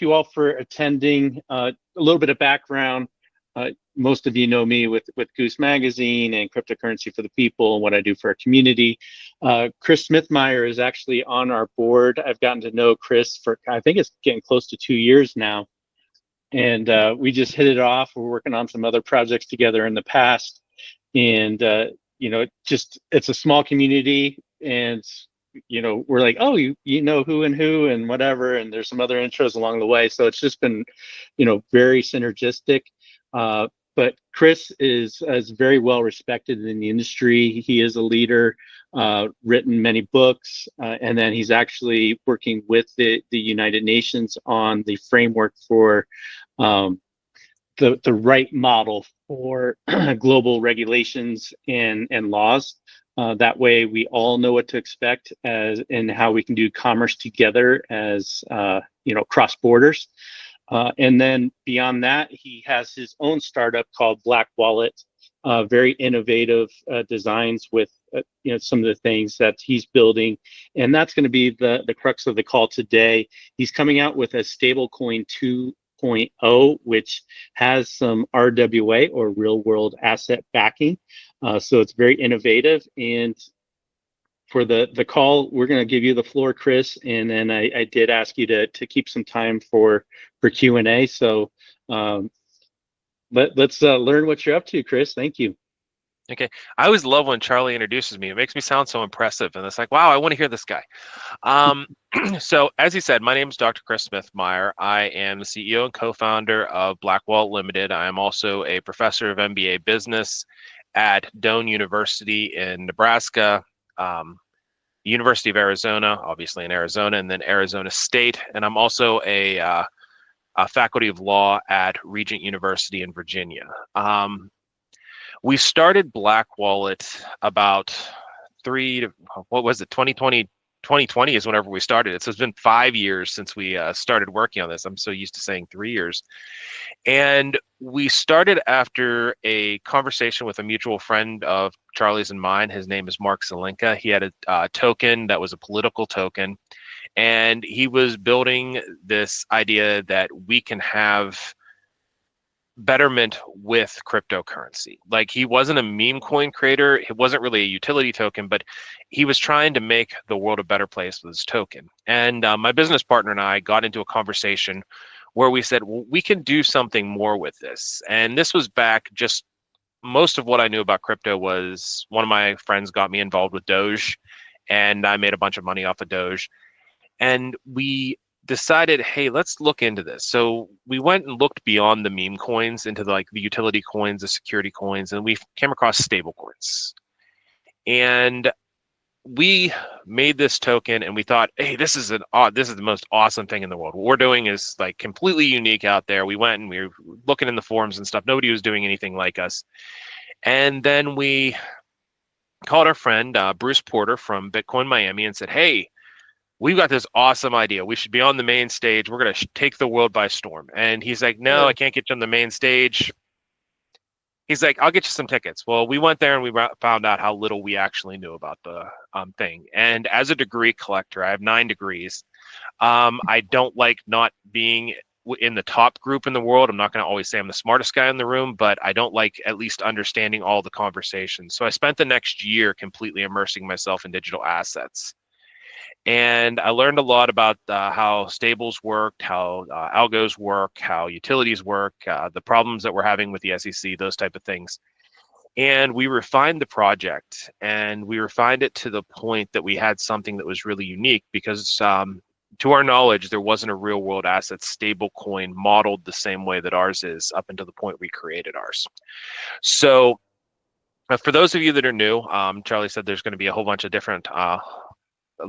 you all for attending. A little bit of background. Most of you know me with Goose Magazine and Cryptocurrency for the People and what I do for our community. Chris Smithmyer is actually on our board. I've gotten to know Chris for, I think it's getting close to 2 years now. And we just hit it off. We're working on some other projects together in the past. And, you know, it's a small community, and you know, we're like, oh, you know who and whatever, and there's some other intros along the way. So it's just been, you know, very synergistic. But Chris is very well respected in the industry. He is a leader, written many books, and then he's actually working with the United Nations on the framework for the right model for global regulations and laws. That way we all know what to expect and how we can do commerce together as, you know, cross borders. And then beyond that, he has his own startup called Black Wallet, very innovative designs with, you know, some of the things that he's building. And that's going to be the crux of the call today. He's coming out with a Stablecoin 2.0, which has some RWA, or real world asset backing. So it's very innovative. And for the call, we're going to give you the floor, Chris. And then I did ask you to keep some time for Q&A. So let's learn what you're up to, Chris. Thank you. Okay. I always love when Charlie introduces me. It makes me sound so impressive. And it's like, wow, I want to hear this guy. So as he said, my name is Dr. Chris Smithmyer. I am the CEO and co-founder of Black Wallet Limited. I am also a professor of MBA business at Doane University in Nebraska, University of Arizona, obviously in Arizona, and then Arizona State. And I'm also a faculty of law at Regent University in Virginia. We started Black Wallet about 2020 is whenever we started it. So it's been 5 years since we started working on this. I'm so used to saying 3 years. And we started after a conversation with a mutual friend of Charlie's and mine. His name is Mark Zelenka. He had a token that was a political token. And he was building this idea that we can have betterment with cryptocurrency. Like, he wasn't a meme coin creator. It wasn't really a utility token, but he was trying to make the world a better place with his token. And my business partner and I got into a conversation where we said, well, we can do something more with this. And this was back, just most of what I knew about crypto was one of my friends got me involved with Doge, and I made a bunch of money off of Doge. And we decided, hey, let's look into this. So we went and looked beyond the meme coins into the utility coins, the security coins, and we came across stablecoins. And we made this token, and we thought, hey, this is the most awesome thing in the world. What we're doing is like completely unique out there. We went and we were looking in the forums and stuff. Nobody was doing anything like us. And then we called our friend Bruce Porter from Bitcoin Miami and said, hey, we've got this awesome idea. We should be on the main stage. We're going to take the world by storm. And he's like, no, I can't get you on the main stage. He's like, I'll get you some tickets. Well, we went there and we found out how little we actually knew about the thing. And as a degree collector, I have 9 degrees. I don't like not being in the top group in the world. I'm not going to always say I'm the smartest guy in the room, but I don't like at least understanding all the conversations. So I spent the next year completely immersing myself in digital assets. And I learned a lot about how stables worked, how algos work, how utilities work, the problems that we're having with the SEC, those type of things. And we refined the project, and we refined it to the point that we had something that was really unique because to our knowledge, there wasn't a real world asset stable coin modeled the same way that ours is up until the point we created ours. So for those of you that are new, Charlie said there's going to be a whole bunch of different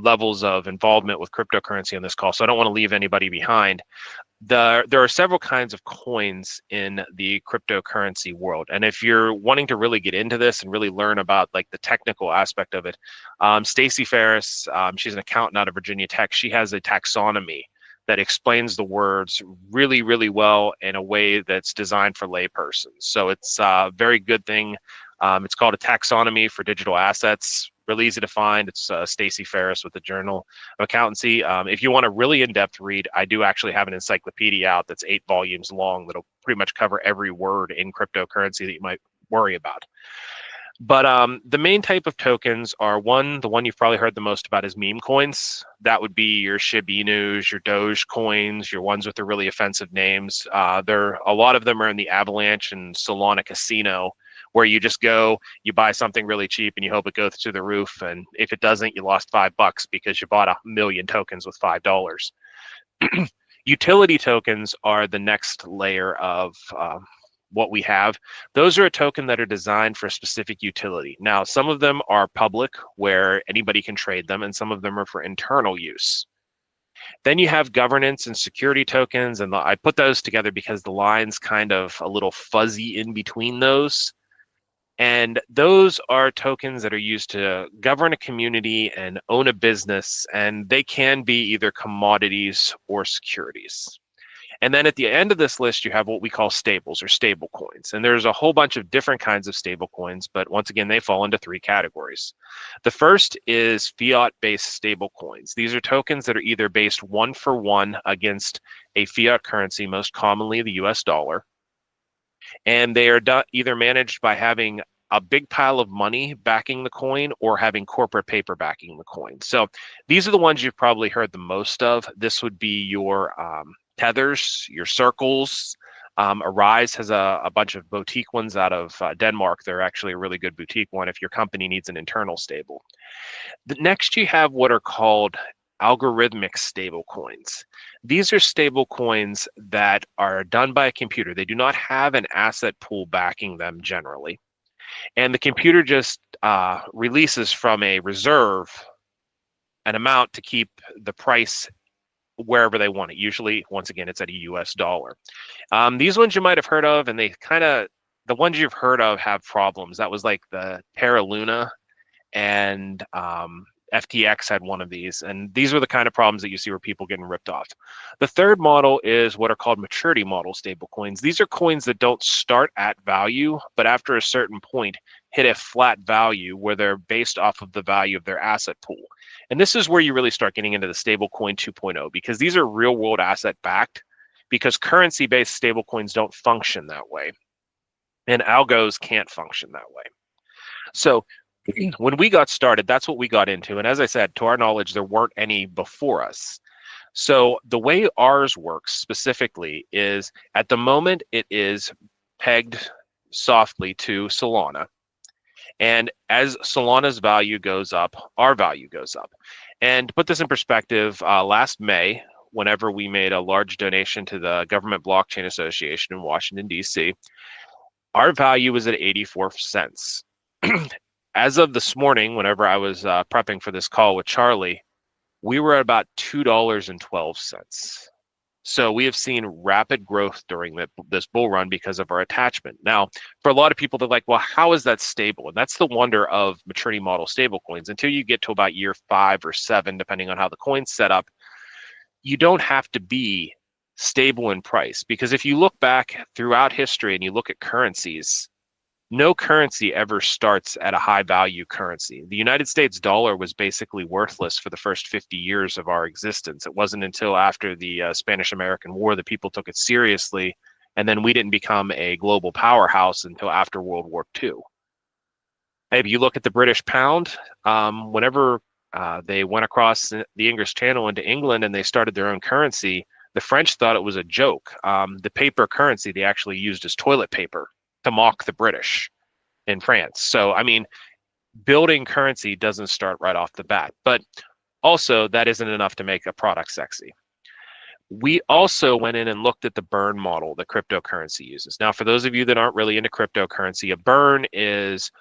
levels of involvement with cryptocurrency on this call, so I don't want to leave anybody behind. There are several kinds of coins in the cryptocurrency world, and if you're wanting to really get into this and really learn about like the technical aspect of it, Stacy Ferris, she's an accountant out of Virginia Tech. She has a taxonomy that explains the words really, really well in a way that's designed for laypersons. So it's a very good thing. It's called a taxonomy for digital assets. really easy to find. It's Stacey Ferris with the Journal of Accountancy. If you want a really in-depth read, I do actually have an encyclopedia out that's 8 volumes long that'll pretty much cover every word in cryptocurrency that you might worry about. But the main type of tokens are the one you've probably heard the most about is meme coins. That would be your Shiba Inus, your Doge coins, your ones with the really offensive names. A lot of them are in the Avalanche and Solana Casino, where you just go, you buy something really cheap and you hope it goes through the roof. And if it doesn't, you lost $5 because you bought 1 million tokens with $5. Utility tokens are the next layer of what we have. Those are a token that are designed for a specific utility. Now, some of them are public where anybody can trade them, and some of them are for internal use. Then you have governance and security tokens, and I put those together because the line's kind of a little fuzzy in between those. And those are tokens that are used to govern a community and own a business, and they can be either commodities or securities. And then at the end of this list, you have what we call stables or stable coins. And there's a whole bunch of different kinds of stable coins, but once again, they fall into 3 categories. The first is fiat-based stable coins. These are tokens that are either based 1-for-1 against a fiat currency, most commonly the US dollar. And they are either managed by having a big pile of money backing the coin or having corporate paper backing the coin. So these are the ones you've probably heard the most of. This would be your Tethers, your Circles. Arise has a bunch of boutique ones out of Denmark. They're actually a really good boutique one if your company needs an internal stable. Next, you have what are called algorithmic stable coins. These are stable coins that are done by a computer. They do not have an asset pool backing them generally. And the computer just releases from a reserve an amount to keep the price wherever they want it. Usually, once again, it's at a US dollar. These ones you might have heard of, and the ones you've heard of have problems. That was like the Terra Luna, and FTX had one of these. And these are the kind of problems that you see where people getting ripped off. The third model is what are called maturity model stable coins. These are coins that don't start at value, but after a certain point, hit a flat value where they're based off of the value of their asset pool. And this is where you really start getting into the Stablecoin 2.0, because these are real world asset backed, because currency based stablecoins don't function that way. And algos can't function that way. So when we got started, that's what we got into. And as I said, to our knowledge, there weren't any before us. So the way ours works specifically is at the moment, it is pegged softly to Solana. And as Solana's value goes up, our value goes up. And to put this in perspective, last May, whenever we made a large donation to the Government Blockchain Association in Washington, D.C., our value was at 84 cents. As of this morning, whenever I was prepping for this call with Charlie, we were at about $2.12. So we have seen rapid growth during this bull run because of our attachment. Now, for a lot of people, they're like, well, how is that stable? And that's the wonder of maturity model stablecoins. Until you get to about year 5 or 7, depending on how the coin's set up, you don't have to be stable in price. Because if you look back throughout history and you look at currencies, no currency ever starts at a high value currency. The United States dollar was basically worthless for the first 50 years of our existence. It wasn't until after the Spanish-American War that people took it seriously, and then we didn't become a global powerhouse until after World War II. If you look at the British pound, whenever they went across the English Channel into England and they started their own currency, the French thought it was a joke. The paper currency they actually used as toilet paper to mock the British in France. So, I mean, building currency doesn't start right off the bat, but also that isn't enough to make a product sexy. We also went in and looked at the burn model that cryptocurrency uses. Now, for those of you that aren't really into cryptocurrency, a burn is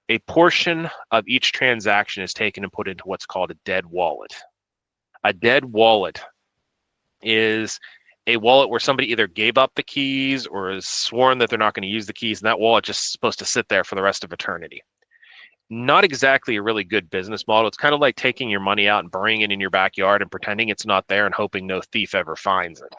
a portion of each transaction is taken and put into what's called a dead wallet. A dead wallet is a wallet where somebody either gave up the keys or has sworn that they're not going to use the keys, and that wallet just supposed to sit there for the rest of eternity. Not exactly a really good business model. It's kind of like taking your money out and burying it in your backyard and pretending it's not there and hoping no thief ever finds it.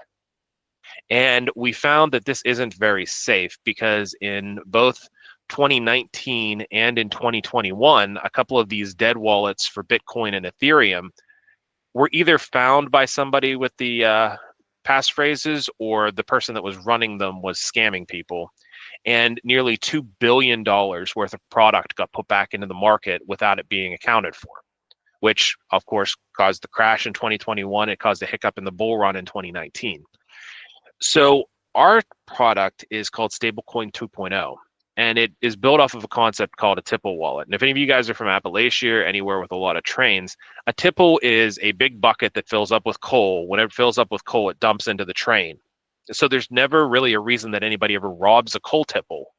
And we found that this isn't very safe because in both 2019 and in 2021, a couple of these dead wallets for Bitcoin and Ethereum were either found by somebody with the passphrases, or the person that was running them was scamming people. And nearly $2 billion worth of product got put back into the market without it being accounted for, which of course caused the crash in 2021. It caused a hiccup in the bull run in 2019. So our product is called Stablecoin 2.0, and it is built off of a concept called a tipple wallet. And if any of you guys are from Appalachia or anywhere with a lot of trains, a tipple is a big bucket that fills up with coal. When it fills up with coal, it dumps into the train. So there's never really a reason that anybody ever robs a coal tipple,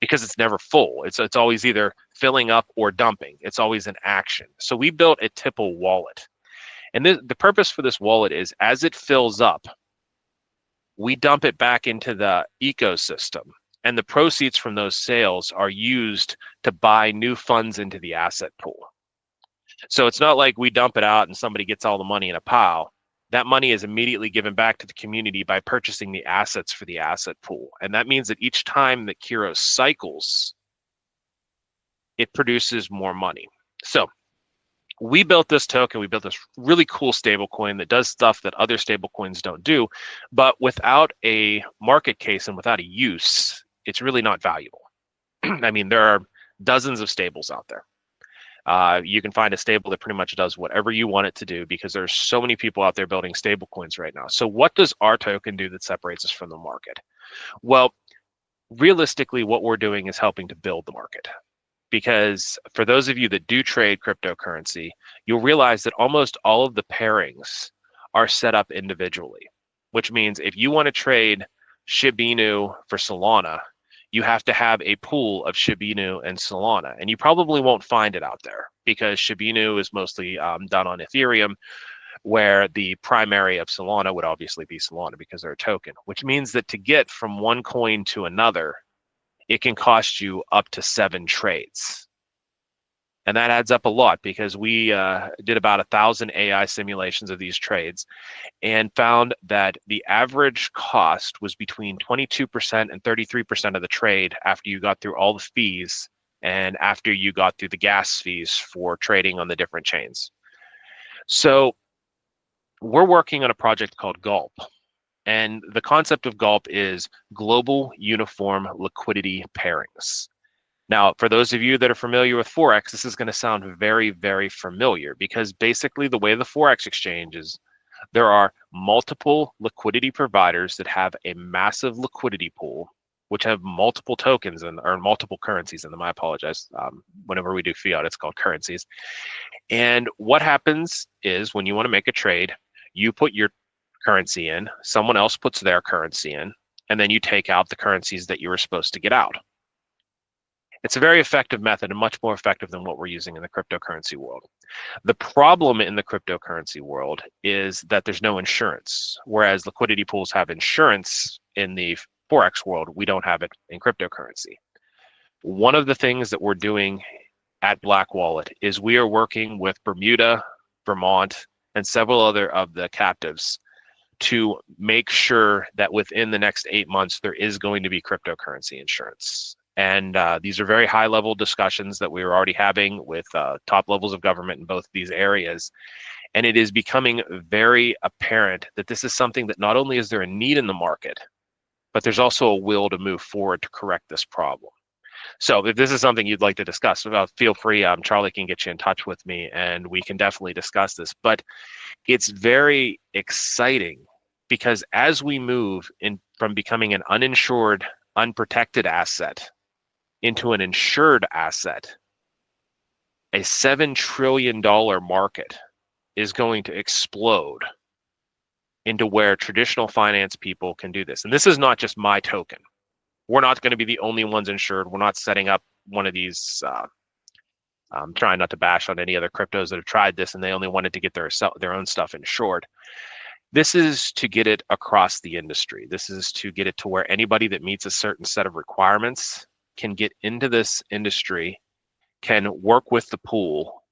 because it's never full. It's always either filling up or dumping. It's always an action. So we built a tipple wallet. And the purpose for this wallet is, as it fills up, we dump it back into the ecosystem, and the proceeds from those sales are used to buy new funds into the asset pool. So it's not like we dump it out and somebody gets all the money in a pile. That money is immediately given back to the community by purchasing the assets for the asset pool. And that means that each time that KIROS cycles, it produces more money. So we built this token. We built this really cool stablecoin that does stuff that other stablecoins don't do, but without a market case and without a use, it's really not valuable. I mean, there are dozens of stables out there. You can find a stable that pretty much does whatever you want it to do, because there's so many people out there building stablecoins right now. So what does our token do that separates us from the market? Well, realistically, what we're doing is helping to build the market. Because for those of you that do trade cryptocurrency, you'll realize that almost all of the pairings are set up individually, which means if you want to trade Shiba Inu for Solana, you have to have a pool of Shiba Inu and Solana. And you probably won't find it out there, because Shiba Inu is mostly done on Ethereum, where the primary of Solana would obviously be Solana because they're a token, which means that to get from one coin to another, it can cost you up to 7 trades. And that adds up a lot, because we did about 1,000 AI simulations of these trades and found that the average cost was between 22% and 33% of the trade after you got through all the fees and after you got through the gas fees for trading on the different chains. So we're working on a project called Gulp. And the concept of Gulp is global uniform liquidity pairings. Now, for those of you that are familiar with Forex, this is going to sound very, very familiar, because basically the way the Forex exchange is, there are multiple liquidity providers that have a massive liquidity pool, which have multiple tokens or multiple currencies in them. I apologize. Whenever we do fiat, it's called currencies. And what happens is, when you want to make a trade, you put your currency in, someone else puts their currency in, and then you take out the currencies that you were supposed to get out. It's a very effective method, and much more effective than what we're using in the cryptocurrency world. The problem in the cryptocurrency world is that there's no insurance. Whereas liquidity pools have insurance in the Forex world, we don't have it in cryptocurrency. One of the things that we're doing at Black Wallet is we are working with Bermuda, Vermont, and several other of the captives to make sure that within the next 8 months, there is going to be cryptocurrency insurance. And these are very high-level discussions that we are already having with top levels of government in both of these areas. And it is becoming very apparent that this is something that not only is there a need in the market, but there's also a will to move forward to correct this problem. So if this is something you'd like to discuss, feel free. Charlie can get you in touch with me, and we can definitely discuss this. But it's very exciting, because as we move in from becoming an uninsured, unprotected asset into an insured asset, a $7 trillion market is going to explode into where traditional finance people can do this. And this is not just my token. We're not going to be the only ones insured. We're not setting up one of these. I'm trying not to bash on any other cryptos that have tried this and they only wanted to get their own stuff insured. This is to get it across the industry. This is to get it to where anybody that meets a certain set of requirements can get into this industry, can work with the pool,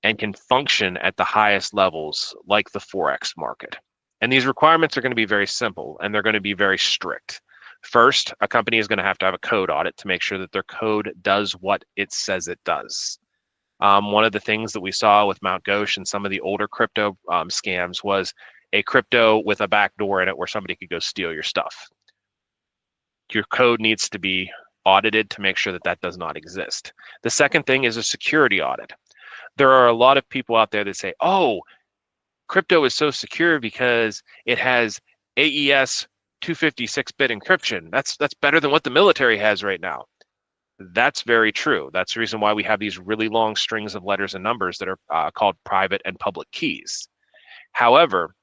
and can function at the highest levels like the Forex market. And these requirements are going to be very simple, and they're going to be very strict. First, a company is going to have a code audit to make sure that their code does what it says it does. One of the things that we saw with Mt. Gox and some of the older crypto scams was a crypto with a back door in it where somebody could go steal your stuff. Your code needs to be audited to make sure that that does not exist. The second thing is a security audit. There are a lot of people out there that say, oh, crypto is so secure because it has AES 256-bit encryption. That's better than what the military has right now. That's very true. That's the reason why we have these really long strings of letters and numbers that are called private and public keys. However,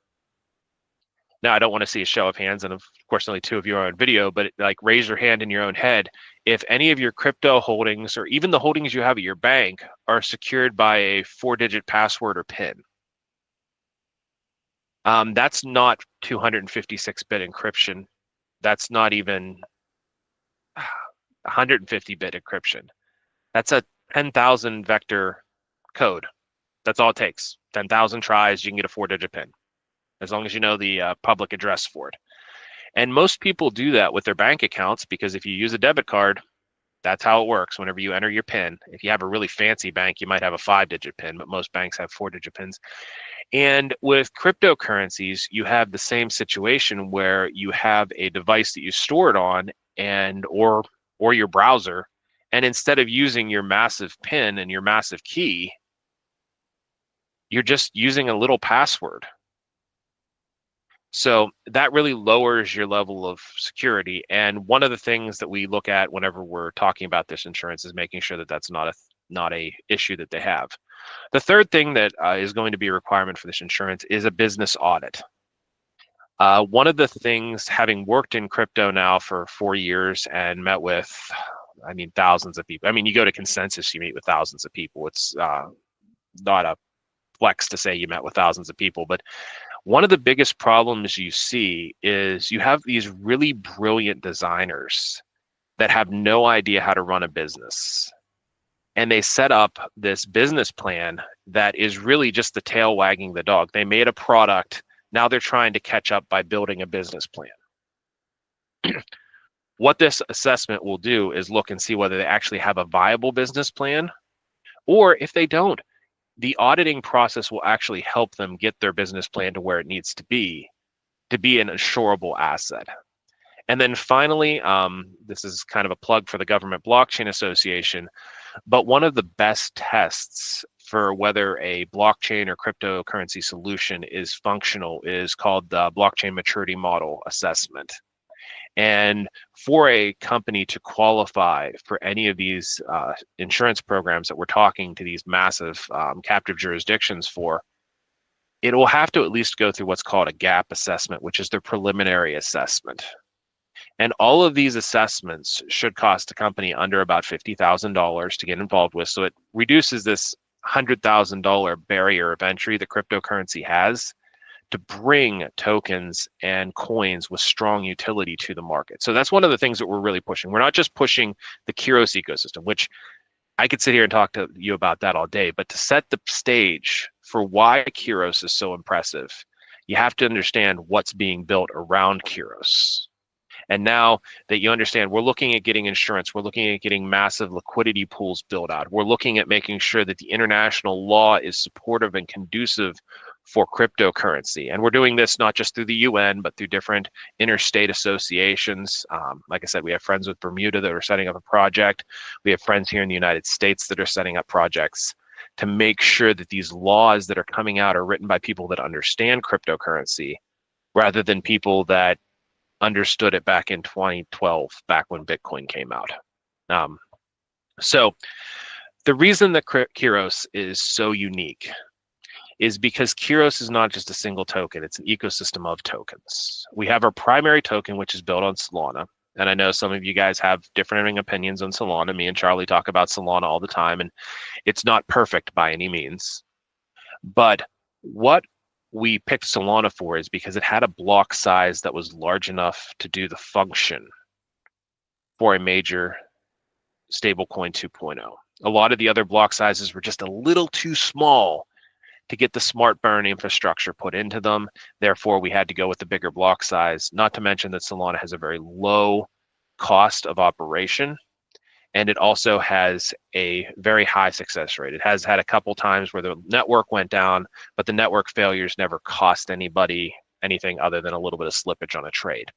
now I don't want to see a show of hands, and of course only two of you are on video, but like raise your hand in your own head if any of your crypto holdings or even the holdings you have at your bank are secured by a 4-digit password or PIN. That's not 256-bit encryption. That's not even 150-bit encryption. That's a 10,000 vector code. That's all it takes. 10,000 tries, you can get a 4-digit PIN, as long as you know the public address for it. And most people do that with their bank accounts because if you use a debit card, that's how it works. Whenever you enter your PIN, if you have a really fancy bank, you might have a 5-digit PIN, but most banks have 4-digit PINs. And with cryptocurrencies, you have the same situation where you have a device that you store it on and or your browser, and instead of using your massive PIN and your massive key, you're just using a little password. So that really lowers your level of security. And one of the things that we look at whenever we're talking about this insurance is making sure that that's not a issue that they have. The third thing that is going to be a requirement for this insurance is a business audit. One of the things, having worked in crypto now for 4 years and met with, I mean, thousands of people. I mean, you go to Consensus, you meet with thousands of people. It's not a flex to say you met with thousands of people, but one of the biggest problems you see is you have these really brilliant designers that have no idea how to run a business. And they set up this business plan that is really just the tail wagging the dog. They made a product. Now they're trying to catch up by building a business plan. What this assessment will do is look and see whether they actually have a viable business plan, or if they don't, the auditing process will actually help them get their business plan to where it needs to be an insurable asset. And then finally, this is kind of a plug for the Government Blockchain Association, but one of the best tests for whether a blockchain or cryptocurrency solution is functional is called the Blockchain Maturity Model Assessment. And for a company to qualify for any of these insurance programs that we're talking to these massive captive jurisdictions for, it will have to at least go through what's called a gap assessment, which is their preliminary assessment. And all of these assessments should cost a company under about $50,000 to get involved with. So it reduces this $100,000 barrier of entry that cryptocurrency has to bring tokens and coins with strong utility to the market. So that's one of the things that we're really pushing. We're not just pushing the KIROS ecosystem, which I could sit here and talk to you about that all day, but to set the stage for why KIROS is so impressive, you have to understand what's being built around KIROS. And now that you understand, we're looking at getting insurance, we're looking at getting massive liquidity pools built out. We're looking at making sure that the international law is supportive and conducive for cryptocurrency. And we're doing this not just through the UN, but through different interstate associations. Like I said, we have friends with Bermuda that are setting up a project. We have friends here in the United States that are setting up projects to make sure that these laws that are coming out are written by people that understand cryptocurrency rather than people that understood it back in 2012, back when Bitcoin came out. So the reason that KIROS is so unique is because KIROS is not just a single token, it's an ecosystem of tokens. We have our primary token, which is built on Solana. And I know some of you guys have differing opinions on Solana. Me and Charlie talk about Solana all the time, and it's not perfect by any means. But what we picked Solana for is because it had a block size that was large enough to do the function for a major Stablecoin 2.0. A lot of the other block sizes were just a little too small to get the smart burn infrastructure put into them. Therefore, we had to go with the bigger block size, not to mention that Solana has a very low cost of operation, and it also has a very high success rate. It has had a couple times where the network went down, but the network failures never cost anybody anything other than a little bit of slippage on a trade.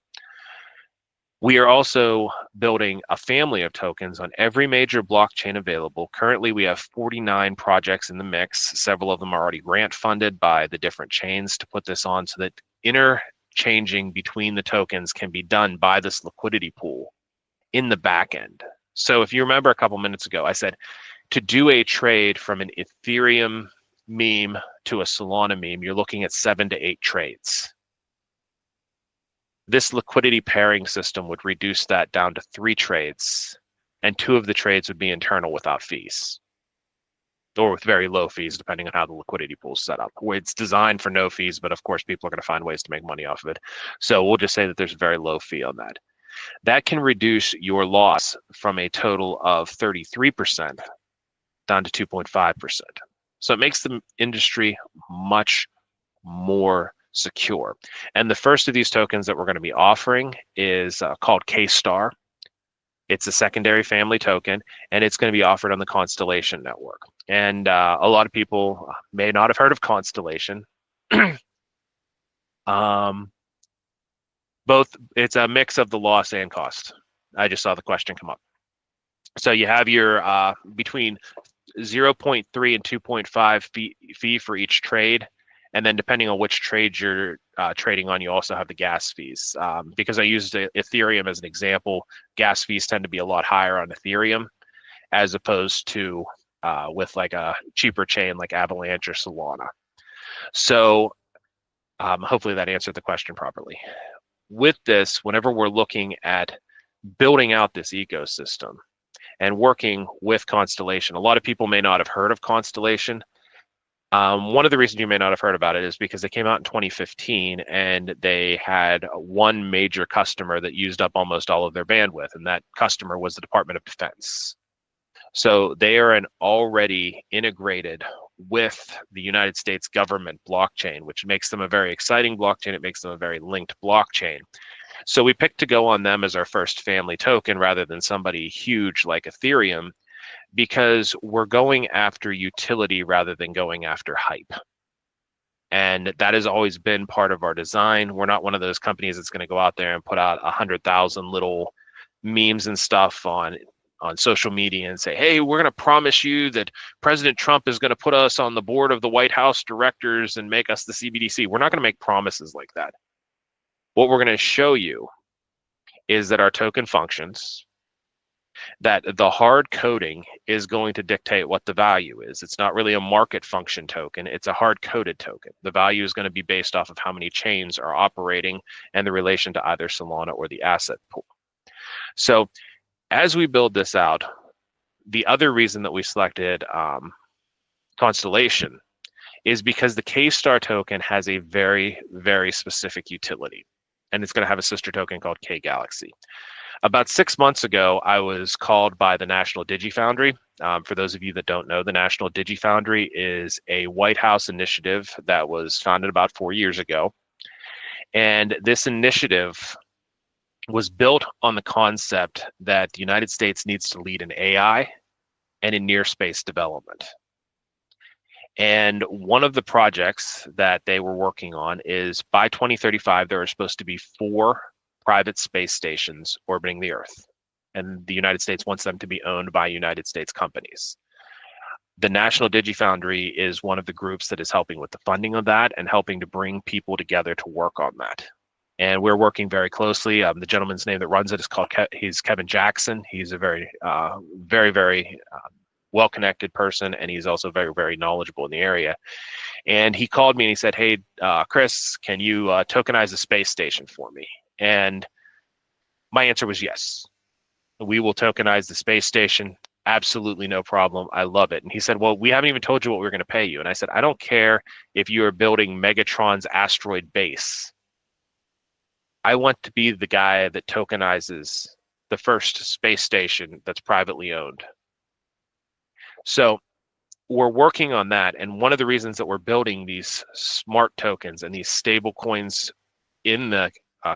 We are also building a family of tokens on every major blockchain available. Currently, we have 49 projects in the mix. Several of them are already grant funded by the different chains to put this on so that interchanging between the tokens can be done by this liquidity pool in the back end. So if you remember a couple minutes ago, I said to do a trade from an Ethereum meme to a Solana meme, you're looking at 7 to 8 trades. This liquidity pairing system would reduce that down to 3 trades, and 2 of the trades would be internal without fees, or with very low fees, depending on how the liquidity pool is set up. It's designed for no fees, but of course, people are going to find ways to make money off of it. So we'll just say that there's a very low fee on that. That can reduce your loss from a total of 33% down to 2.5%. So it makes the industry much more secure. And the first of these tokens that we're going to be offering is called K-Star. It's a secondary family token, and it's going to be offered on the Constellation network. And a lot of people may not have heard of Constellation. It's a mix of the loss and cost. I just saw the question come up. So you have your between 0.3 and 2.5 fee for each trade. And then depending on which trade you're trading on, you also have the gas fees. Because I used Ethereum as an example, gas fees tend to be a lot higher on Ethereum as opposed to with like a cheaper chain like Avalanche or Solana. So hopefully that answered the question properly. With this, whenever we're looking at building out this ecosystem and working with Constellation, a lot of people may not have heard of Constellation. One of the reasons you may not have heard about it is because they came out in 2015 and they had one major customer that used up almost all of their bandwidth, and that customer was the Department of Defense. So they are an already integrated with the United States government blockchain, which makes them a very exciting blockchain. It makes them a very linked blockchain. So we picked to go on them as our first family token rather than somebody huge like Ethereum, because we're going after utility rather than going after hype. And that has always been part of our design. We're not one of those companies that's going to go out there and put out 100,000 little memes and stuff on social media and say, hey, we're going to promise you that President Trump is going to put us on the board of the White House directors and make us the CBDC. We're not going to make promises like that. What we're going to show you is that our token functions, that the hard coding is going to dictate what the value is. It's not really a market function token. It's a hard coded token. The value is going to be based off of how many chains are operating and the relation to either Solana or the asset pool. So as we build this out, the other reason that we selected Constellation is because the K-Star token has a very, very specific utility, and it's going to have a sister token called K-Galaxy. About 6 months ago, I was called by the National DigiFoundry. For those of you that don't know, the National DigiFoundry is a White House initiative that was founded about 4 years ago. And this initiative was built on the concept that the United States needs to lead in AI and in near space development. And one of the projects that they were working on is by 2035, there are supposed to be 4 private space stations orbiting the Earth. And the United States wants them to be owned by United States companies. The National DigiFoundry is one of the groups that is helping with the funding of that and helping to bring people together to work on that. And we're working very closely. The gentleman's name that runs it is he's Kevin Jackson. He's a very, very well-connected person, and he's also very, very knowledgeable in the area. And he called me and he said, hey, Chris, can you tokenize the space station for me? And my answer was yes. We will tokenize the space station. Absolutely no problem. I love it. And he said, well, we haven't even told you what we're going to pay you. And I said, I don't care if you are building Megatron's asteroid base. I want to be the guy that tokenizes the first space station that's privately owned. So we're working on that. And one of the reasons that we're building these smart tokens and these stable coins in the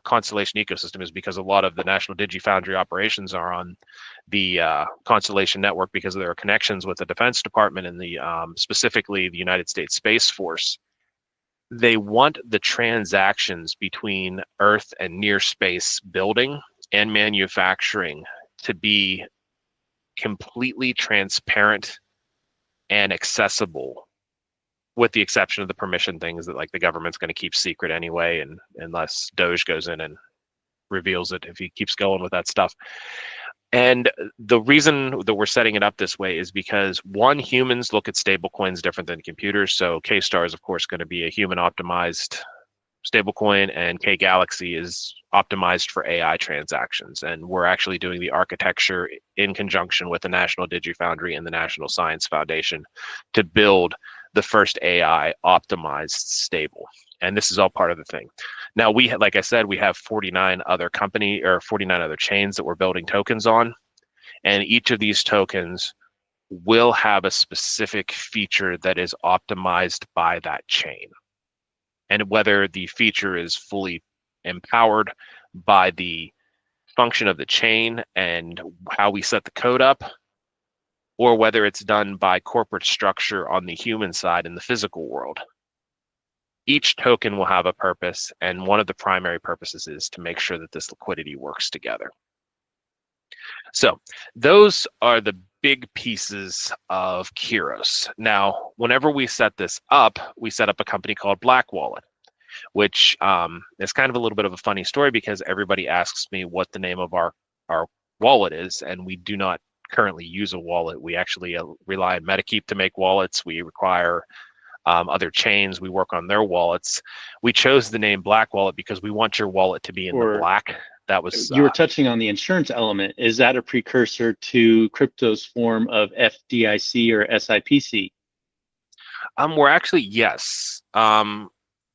Constellation ecosystem is because a lot of the National DigiFoundry operations are on the Constellation network because of their connections with the Defense Department and the specifically the United States Space Force. They want the transactions between Earth and near space building and manufacturing to be completely transparent and accessible, with the exception of the permission things that like the government's going to keep secret anyway, and unless Doge goes in and reveals it, if he keeps going with that stuff. And the reason that we're setting it up this way is because, one, humans look at stablecoins different than computers. So K-Star is, of course, going to be a human-optimized stablecoin, and K-Galaxy is optimized for AI transactions. And we're actually doing the architecture in conjunction with the National DigiFoundry and the National Science Foundation to build the first AI optimized stable. And this is all part of the thing. Now, like I said, we have 49 other chains that we're building tokens on. And each of these tokens will have a specific feature that is optimized by that chain. And whether the feature is fully empowered by the function of the chain and how we set the code up, or whether it's done by corporate structure on the human side in the physical world. Each token will have a purpose, and one of the primary purposes is to make sure that this liquidity works together. So those are the big pieces of KIROS. Now, whenever we set this up, we set up a company called Black Wallet, which is kind of a little bit of a funny story because everybody asks me what the name of our wallet is, and we do not currently use a wallet. We actually rely on MetaKeep to make wallets. We require other chains. We work on their wallets. We chose the name Black Wallet because we want your wallet to be in the black. That was you were touching on the insurance element. Is that a precursor to crypto's form of FDIC or SIPC? We're actually, yes.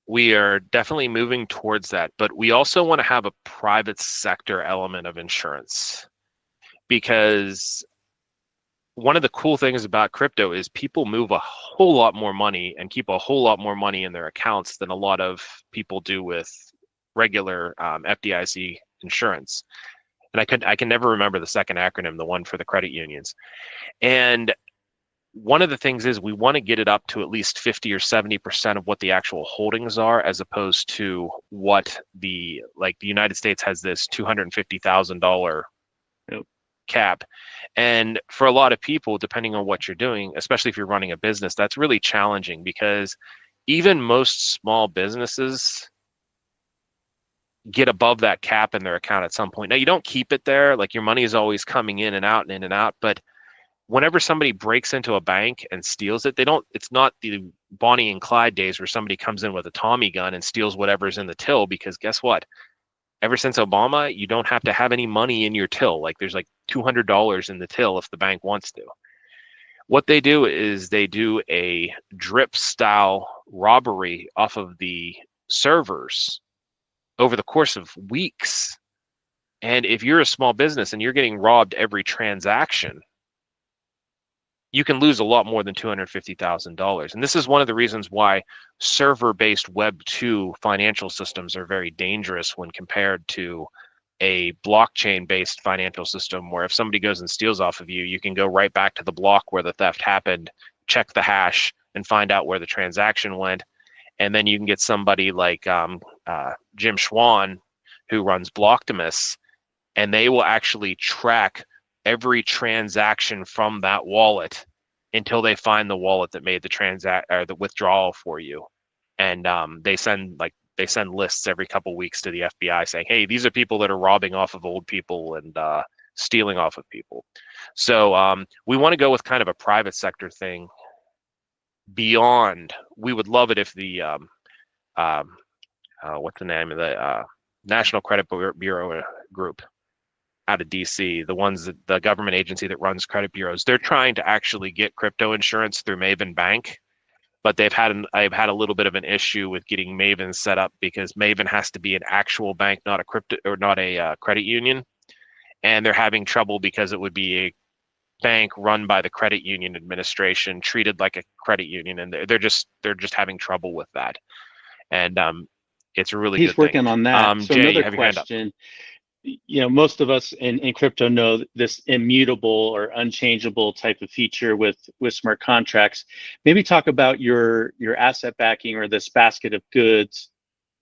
We are definitely moving towards that, but we also want to have a private sector element of insurance, because one of the cool things about crypto is people move a whole lot more money and keep a whole lot more money in their accounts than a lot of people do with regular FDIC insurance. And I can never remember the second acronym, the one for the credit unions. And one of the things is we want to get it up to at least 50 or 70% of what the actual holdings are, as opposed to what the United States has this $250,000 cap. And for a lot of people, depending on what you're doing, especially if you're running a business, that's really challenging, because even most small businesses get above that cap in their account at some point. Now, you don't keep it there, like your money is always coming in and out and in and out, but whenever somebody breaks into a bank and steals it, it's not the Bonnie and Clyde days where somebody comes in with a Tommy gun and steals whatever's in the till, because guess what? Ever since Obama, you don't have to have any money in your till. Like there's like $200 in the till if the bank wants to. What they do is they do a drip style robbery off of the servers over the course of weeks. And if you're a small business and you're getting robbed every transaction, you can lose a lot more than $250,000. And this is one of the reasons why server-based Web 2 financial systems are very dangerous when compared to a blockchain-based financial system, where if somebody goes and steals off of you, you can go right back to the block where the theft happened, check the hash, and find out where the transaction went. And then you can get somebody like Jim Schwan, who runs Blocktimus, and they will actually track every transaction from that wallet until they find the wallet that made the withdrawal for you. And they send lists every couple weeks to the FBI saying, hey, these are people that are robbing off of old people and stealing off of people. So we want to go with kind of a private sector thing. Beyond, we would love it if the what's the name of the National Credit Bureau group out of DC, the government agency that runs credit bureaus, they're trying to actually get crypto insurance through Maven Bank, but I've had a little bit of an issue with getting Maven set up, because Maven has to be an actual bank, not a credit union, and they're having trouble because it would be a bank run by the credit union administration, treated like a credit union, and they're just having trouble with that. And It's a really He's good thing. working on that. So Jay, you another have your hand up. question, most of us in crypto know this immutable or unchangeable type of feature with smart contracts. Maybe talk about your asset backing or this basket of goods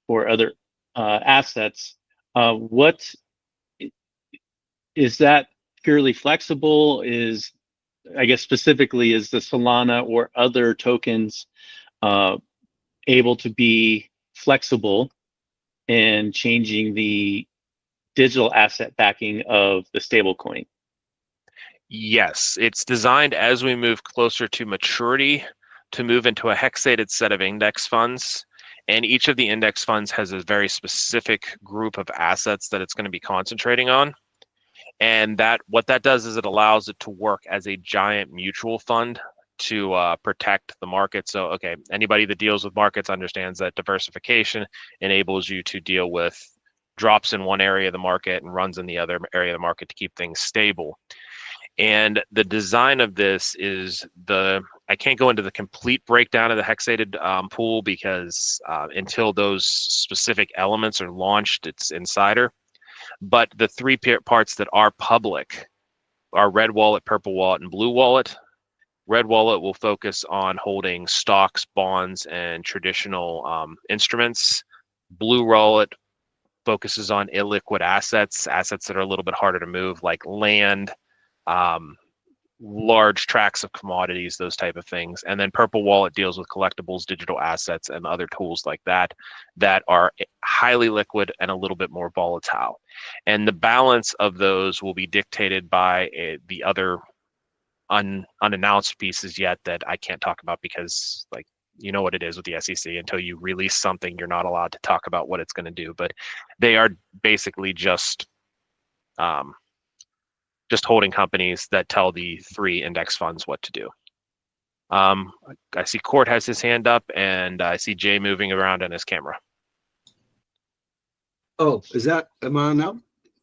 or other assets. What is that purely flexible? Is, I guess specifically, is the Solana or other tokens able to be flexible and changing the digital asset backing of the stablecoin? Yes, it's designed as we move closer to maturity to move into a hexated set of index funds. And each of the index funds has a very specific group of assets that it's going to be concentrating on. And that what that does is it allows it to work as a giant mutual fund to protect the market. So, okay, anybody that deals with markets understands that diversification enables you to deal with drops in one area of the market and runs in the other area of the market to keep things stable. And the design of this is I can't go into the complete breakdown of the hexated pool because until those specific elements are launched, it's insider. But the three parts that are public are Red Wallet, Purple Wallet, and Blue Wallet. Red Wallet will focus on holding stocks, bonds, and traditional instruments. Blue Wallet focuses on illiquid assets that are a little bit harder to move, like land, large tracts of commodities, those type of things. And then Purple Wallet deals with collectibles, digital assets, and other tools like that are highly liquid and a little bit more volatile. And the balance of those will be dictated by the other unannounced pieces yet that I can't talk about because, like, you know what it is with the SEC. Until you release something, you're not allowed to talk about what it's going to do. But they are basically just holding companies that tell the three index funds what to do. I see Court has his hand up, and I see Jay moving around on his camera. Oh, am I on now?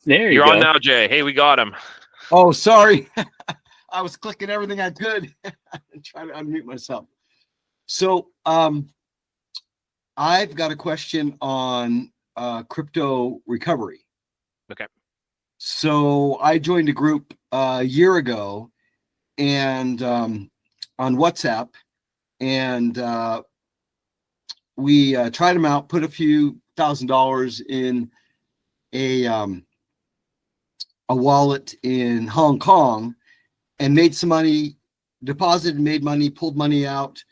There You're go. on now, Jay. Hey, we got him. Oh, sorry. I was clicking everything I could and trying to unmute myself. So I've got a question on crypto recovery. Okay. So I joined a group a year ago and on WhatsApp, and we tried them out, put a few $1,000s in a wallet in Hong Kong, and made some money, deposited, made money, pulled money out,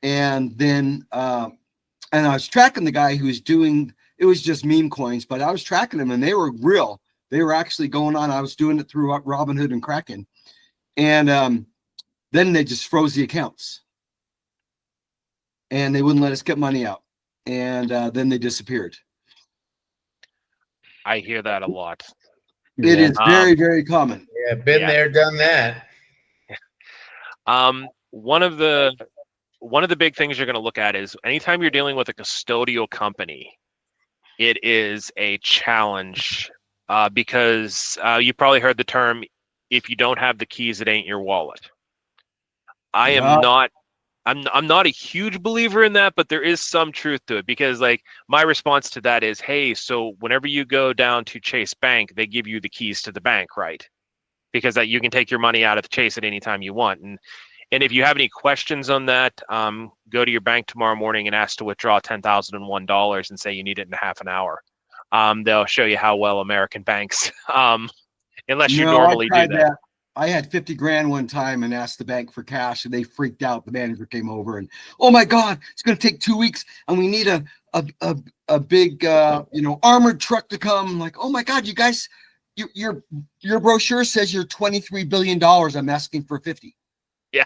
and then and I was tracking the guy who was doing, it was just meme coins, but I was tracking them and they were real. They were actually going on. I was doing it through Robinhood and Kraken. And then they just froze the accounts. And they wouldn't let us get money out. And then they disappeared. I hear that a lot. It is very, very common. Yeah, been there, done that. One of the big things you're going to look at is anytime you're dealing with a custodial company, it is a challenge because you probably heard the term, if you don't have the keys, it ain't your wallet. I'm not a huge believer in that, but there is some truth to it because, like, my response to that is, hey, so whenever you go down to Chase Bank, they give you the keys to the bank, right? Because that you can take your money out of Chase at any time you want. And if you have any questions on that, go to your bank tomorrow morning and ask to withdraw $10,001 and say you need it in half an hour. They'll show you how well American banks, unless you normally do that. I had 50 grand one time and asked the bank for cash, and they freaked out. The manager came over and, oh my God, it's going to take 2 weeks, and we need a big armored truck to come. I'm like, oh my God, you guys, your brochure says you're $23 billion. I'm asking for 50. Yeah.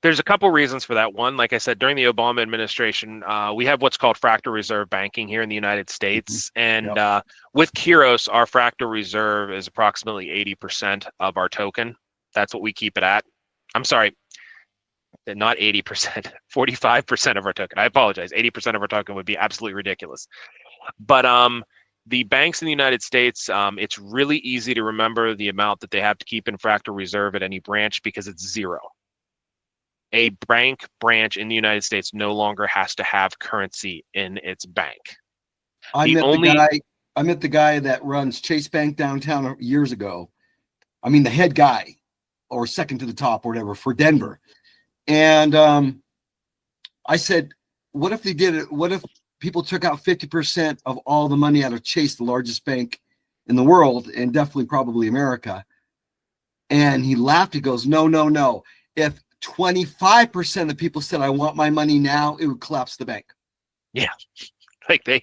There's a couple reasons for that. One, like I said, during the Obama administration, we have what's called fractal reserve banking here in the United States. And with KIROS, our fractal reserve is approximately 80% of our token. That's what we keep it at. I'm sorry, not 80%, 45% of our token. I apologize. 80% of our token would be absolutely ridiculous. But the banks in the United States, it's really easy to remember the amount that they have to keep in fractal reserve at any branch because it's zero. a bank branch in the United States no longer has to have currency in its bank. I met the guy that runs Chase Bank downtown years ago. I mean, the head guy, or second to the top, or whatever, for Denver. And I said, what if they did it? What if people took out 50% of all the money out of Chase, the largest bank in the world, and definitely probably America? And he laughed. He goes, no, no, no. If 25% of people said, I want my money now, it would collapse the bank. Yeah. Like they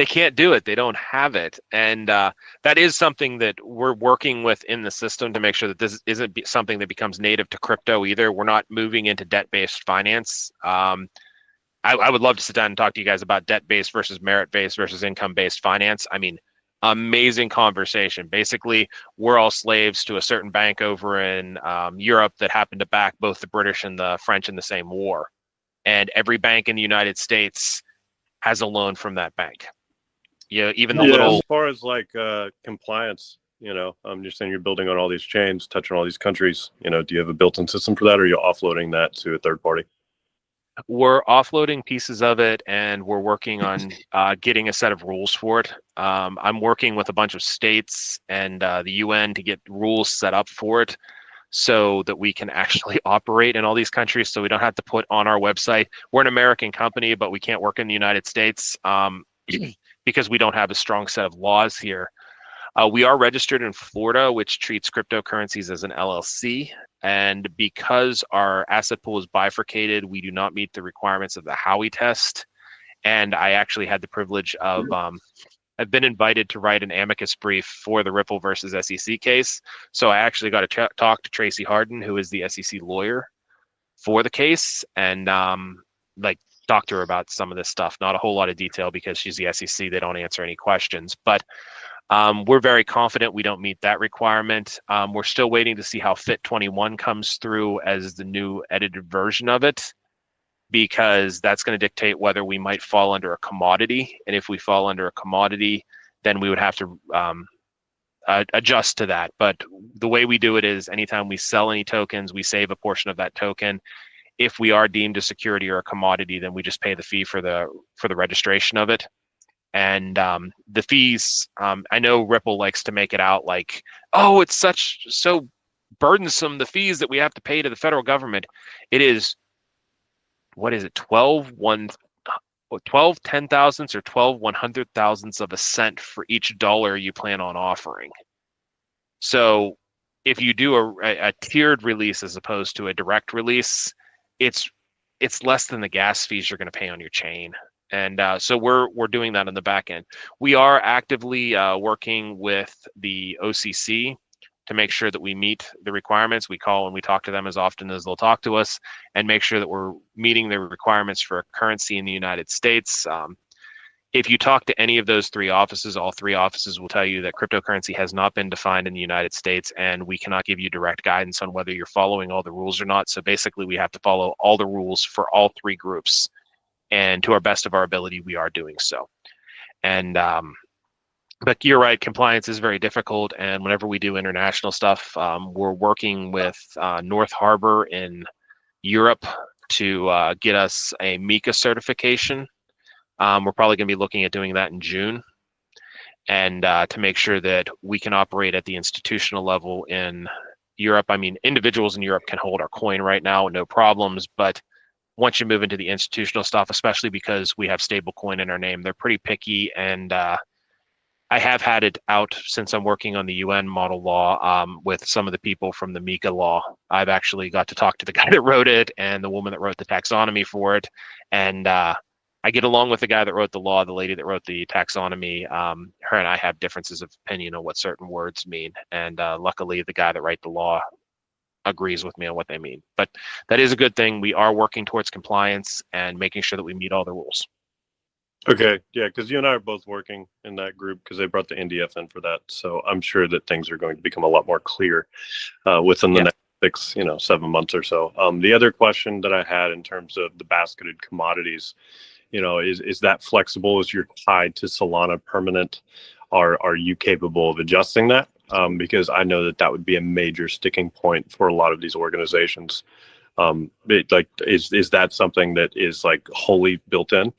can't do it. They don't have it. And that is something that we're working with in the system to make sure that this isn't something that becomes native to crypto either. We're not moving into debt-based finance. I would love to sit down and talk to you guys about debt-based versus merit-based versus income-based finance. I mean, amazing conversation. Basically, we're all slaves to a certain bank over in Europe that happened to back both the British and the French in the same war. And every bank in the United States has a loan from that bank. You know, even the little. As far as like compliance, you know, you're saying you're building on all these chains, touching all these countries. You know, do you have a built-in system for that, or are you offloading that to a third party? We're offloading pieces of it, and we're working on getting a set of rules for it. I'm working with a bunch of states and the UN to get rules set up for it so that we can actually operate in all these countries, so we don't have to put on our website, we're an American company, but we can't work in the United States because we don't have a strong set of laws here. We are registered in Florida, which treats cryptocurrencies as an LLC. And because our asset pool is bifurcated, we do not meet the requirements of the Howey test. And I actually had the privilege of, I've been invited to write an amicus brief for the Ripple versus SEC case. So I actually got to talk to Tracy Harden, who is the SEC lawyer for the case, and like talk to her about some of this stuff. Not a whole lot of detail because she's the SEC. They don't answer any questions, but we're very confident we don't meet that requirement. We're still waiting to see how Fit 21 comes through as the new edited version of it, because that's going to dictate whether we might fall under a commodity. And if we fall under a commodity, then we would have to adjust to that. But the way we do it is anytime we sell any tokens, we save a portion of that token. If we are deemed a security or a commodity, then we just pay the fee for the registration of it. And the fees, I know Ripple likes to make it out like, oh, it's so burdensome, the fees that we have to pay to the federal government. It is, what is it, 12 10,000ths or 12 100,000ths of a cent for each dollar you plan on offering. So if you do a tiered release as opposed to a direct release, it's less than the gas fees you're going to pay on your chain. And so we're doing that on the back end. We are actively working with the OCC to make sure that we meet the requirements. We call and we talk to them as often as they'll talk to us, and make sure that we're meeting the requirements for a currency in the United States. If you talk to any of those three offices, all three offices will tell you that cryptocurrency has not been defined in the United States, and we cannot give you direct guidance on whether you're following all the rules or not. So basically, we have to follow all the rules for all three groups. And to our best of our ability, we are doing so. And but you're right, compliance is very difficult. And whenever we do international stuff, we're working with North Harbor in Europe to get us a MiCA certification. We're probably going to be looking at doing that in June, and to make sure that we can operate at the institutional level in Europe. I mean, individuals in Europe can hold our coin right now, no problems, but once you move into the institutional stuff, especially because we have stablecoin in our name, they're pretty picky. And I have had it out since I'm working on the UN model law with some of the people from the MiCA law. I've actually got to talk to the guy that wrote it and the woman that wrote the taxonomy for it. And I get along with the guy that wrote the law, the lady that wrote the taxonomy. Her and I have differences of opinion on what certain words mean. And luckily, the guy that wrote the law agrees with me on what they mean. But that is a good thing. We are working towards compliance and making sure that we meet all the rules. Okay, yeah, because you and I are both working in that group because they brought the NDF in for that. So I'm sure that things are going to become a lot more clear within the next 7 months or so. The other question that I had in terms of the basketed commodities, is that flexible? Is you're tied to Solana permanent? Are you capable of adjusting that? Because I know that would be a major sticking point for a lot of these organizations Is that something that is like wholly built in,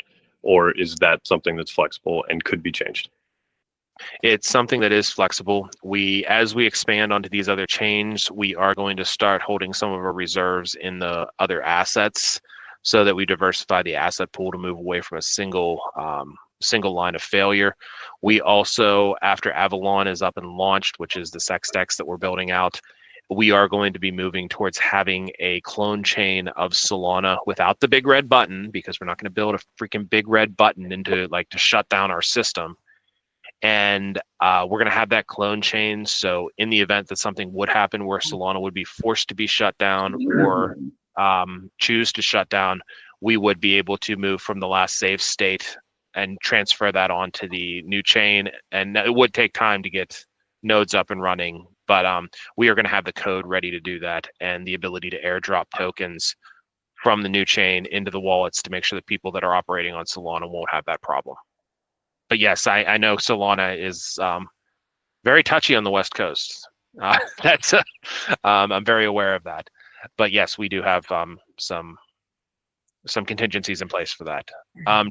or is that something that's flexible and could be changed? It's something that is flexible. As we expand onto these other chains, we are going to start holding some of our reserves in the other assets so that we diversify the asset pool to move away from a single line of failure. We also, after Avalon is up and launched, which is the Sextex that we're building out, we are going to be moving towards having a clone chain of Solana without the big red button, because we're not going to build a freaking big red button into like to shut down our system. And we're going to have that clone chain. So in the event that something would happen where Solana would be forced to be shut down or choose to shut down, we would be able to move from the last save state and transfer that onto the new chain. And it would take time to get nodes up and running, but we are going to have the code ready to do that and the ability to airdrop tokens from the new chain into the wallets to make sure that people that are operating on Solana won't have that problem. But yes, I know Solana is very touchy on the West Coast. I'm very aware of that. But yes, we do have some contingencies in place for that.